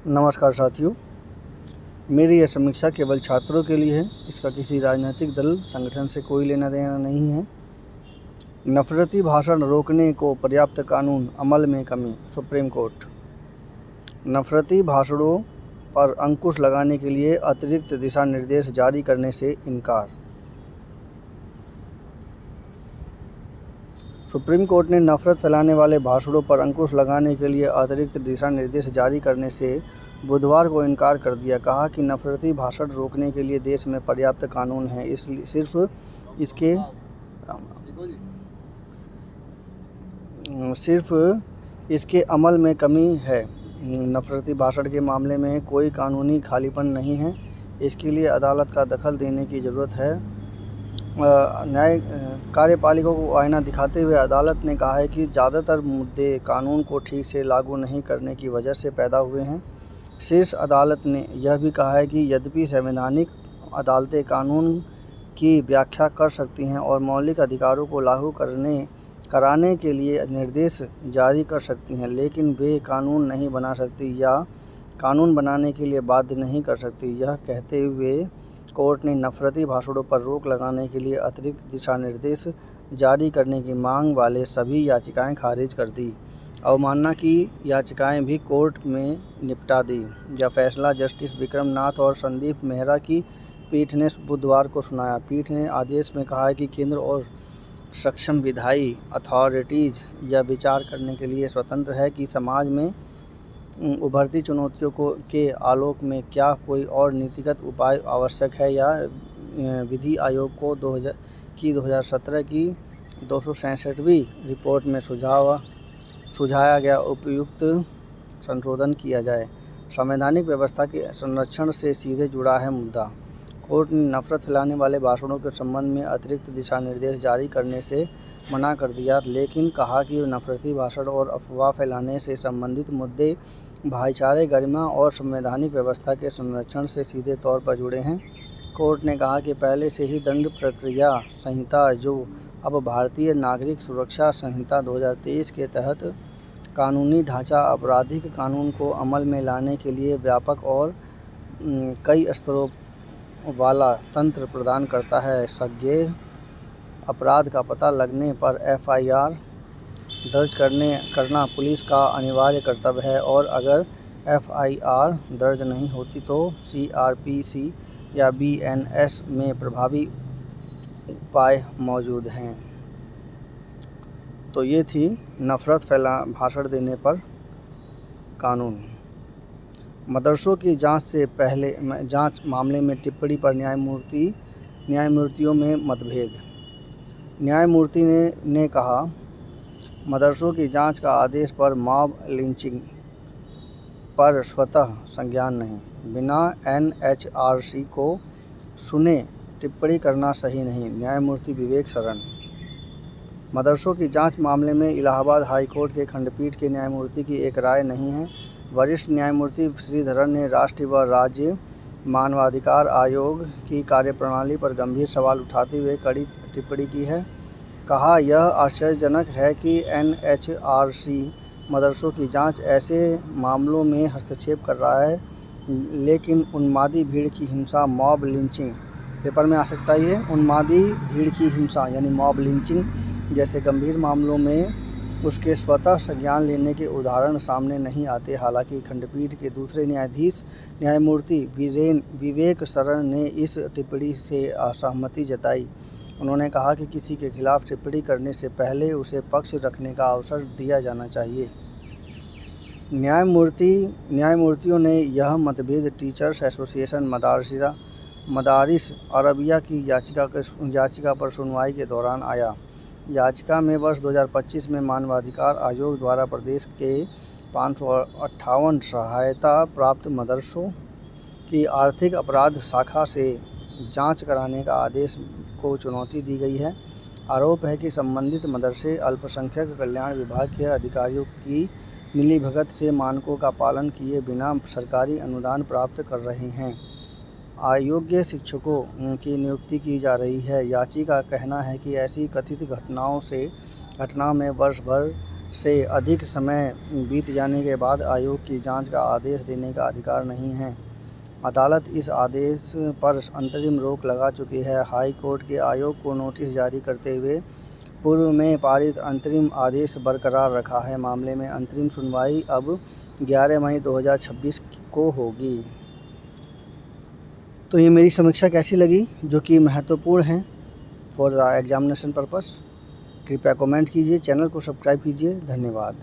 नमस्कार साथियों, मेरी यह समीक्षा केवल छात्रों के लिए है। इसका किसी राजनीतिक दल संगठन से कोई लेना देना नहीं है। नफरती भाषण रोकने को पर्याप्त कानून, अमल में कमी। Supreme court. नफरती भाषणों पर अंकुश लगाने के लिए अतिरिक्त दिशा निर्देश जारी करने से इनकार। सुप्रीम कोर्ट ने नफरत फैलाने वाले भाषणों पर अंकुश लगाने के लिए अतिरिक्त दिशा निर्देश जारी करने से बुधवार को इनकार कर दिया। कहा कि नफरती भाषण रोकने के लिए देश में पर्याप्त कानून हैं, इसलिए सिर्फ इसके अमल में कमी है। नफरती भाषण के मामले में कोई कानूनी खालीपन नहीं है। इसके लिए अदालत का दखल देने की ज़रूरत है। न्याय कार्यपालिका को आईना दिखाते हुए अदालत ने कहा है कि ज़्यादातर मुद्दे कानून को ठीक से लागू नहीं करने की वजह से पैदा हुए हैं। शीर्ष अदालत ने यह भी कहा है कि यद्यपि संवैधानिक अदालतें कानून की व्याख्या कर सकती हैं और मौलिक अधिकारों को लागू कराने के लिए निर्देश जारी कर सकती हैं, लेकिन वे कानून नहीं बना सकती या कानून बनाने के लिए बाध्य नहीं कर सकती। यह कहते हुए कोर्ट ने नफरती भाषणों पर रोक लगाने के लिए अतिरिक्त दिशा निर्देश जारी करने की मांग वाले सभी याचिकाएं खारिज कर दी। अवमानना की याचिकाएं भी कोर्ट में निपटा दी। यह फैसला जस्टिस विक्रम नाथ और संदीप मेहरा की पीठ ने बुधवार को सुनाया। पीठ ने आदेश में कहा है कि केंद्र और सक्षम विधायी अथॉरिटीज़ यह विचार करने के लिए स्वतंत्र है कि समाज में उभरती चुनौतियों के आलोक में क्या कोई और नीतिगत उपाय आवश्यक है या विधि आयोग को 2017 की 267वीं रिपोर्ट में सुझाया गया उपयुक्त संशोधन किया जाए। संवैधानिक व्यवस्था के संरक्षण से सीधे जुड़ा है मुद्दा। कोर्ट ने नफरत फैलाने वाले भाषणों के संबंध में अतिरिक्त दिशा निर्देश जारी करने से मना कर दिया, लेकिन कहा कि नफरती भाषण और अफवाह फैलाने से संबंधित मुद्दे भाईचारे, गरिमा और संवैधानिक व्यवस्था के संरक्षण से सीधे तौर पर जुड़े हैं। कोर्ट ने कहा कि पहले से ही दंड प्रक्रिया संहिता, जो अब भारतीय नागरिक सुरक्षा संहिता 2023 के तहत कानूनी ढांचा आपराधिक कानून को अमल में लाने के लिए व्यापक और कई स्तरों वाला तंत्र प्रदान करता है। संज्ञेय अपराध का पता लगने पर FIR दर्ज करना पुलिस का अनिवार्य कर्तव्य है और अगर FIR दर्ज नहीं होती तो CRPC या BNS में प्रभावी उपाय मौजूद हैं। तो ये थी नफरत भाषण देने पर कानून। मदरसों की जांच मामले में टिप्पणी पर न्यायमूर्तियों में मतभेद। न्यायमूर्ति ने कहा, मदरसों की जांच का आदेश पर मॉब लिंचिंग पर स्वतः संज्ञान नहीं। बिना NHRC को सुने टिप्पणी करना सही नहीं। न्यायमूर्ति विवेक शरण। मदरसों की जांच मामले में इलाहाबाद हाई कोर्ट के खंडपीठ के न्यायमूर्ति की एक राय नहीं है। वरिष्ठ न्यायमूर्ति श्रीधरन ने राष्ट्रीय व राज्य मानवाधिकार आयोग की कार्यप्रणाली पर गंभीर सवाल उठाते हुए कड़ी टिप्पणी की है। कहा, यह आश्चर्यजनक है कि NHRC मदरसों की जांच ऐसे मामलों में हस्तक्षेप कर रहा है, लेकिन उन्मादी भीड़ की हिंसा, मॉब लिंचिंग, पेपर में आ सकता ही है, उन्मादी भीड़ की हिंसा यानी मॉब लिंचिंग जैसे गंभीर मामलों में उसके स्वतः संज्ञान लेने के उदाहरण सामने नहीं आते। हालांकि खंडपीठ के दूसरे न्यायाधीश न्यायमूर्ति विवेक शरण ने इस टिप्पणी से असहमति जताई। उन्होंने कहा कि किसी के खिलाफ टिप्पणी करने से पहले उसे पक्ष रखने का अवसर दिया जाना चाहिए। न्यायमूर्तियों ने यह मतभेद टीचर्स एसोसिएशन मदारिस अरबिया की याचिका पर सुनवाई के दौरान आया। याचिका में वर्ष 2025 में मानवाधिकार आयोग द्वारा प्रदेश के 558 सहायता प्राप्त मदरसों की आर्थिक अपराध शाखा से जांच कराने का आदेश को चुनौती दी गई है। आरोप है कि संबंधित मदरसे अल्पसंख्यक कल्याण विभाग के अधिकारियों की मिलीभगत से मानकों का पालन किए बिना सरकारी अनुदान प्राप्त कर रहे हैं। अयोग्य शिक्षकों की नियुक्ति की जा रही है। याची का कहना है कि ऐसी कथित घटनाओं में वर्ष भर से अधिक समय बीत जाने के बाद आयोग की जांच का आदेश देने का अधिकार नहीं है। अदालत इस आदेश पर अंतरिम रोक लगा चुकी है। हाई कोर्ट के आयोग को नोटिस जारी करते हुए पूर्व में पारित अंतरिम आदेश बरकरार रखा है। मामले में अंतरिम सुनवाई अब 11 मई 2026 को होगी। तो ये मेरी समीक्षा कैसी लगी, जो कि महत्वपूर्ण है फॉर द एग्जामिनेशन पर्पस। कृपया कमेंट कीजिए, चैनल को सब्सक्राइब कीजिए। धन्यवाद।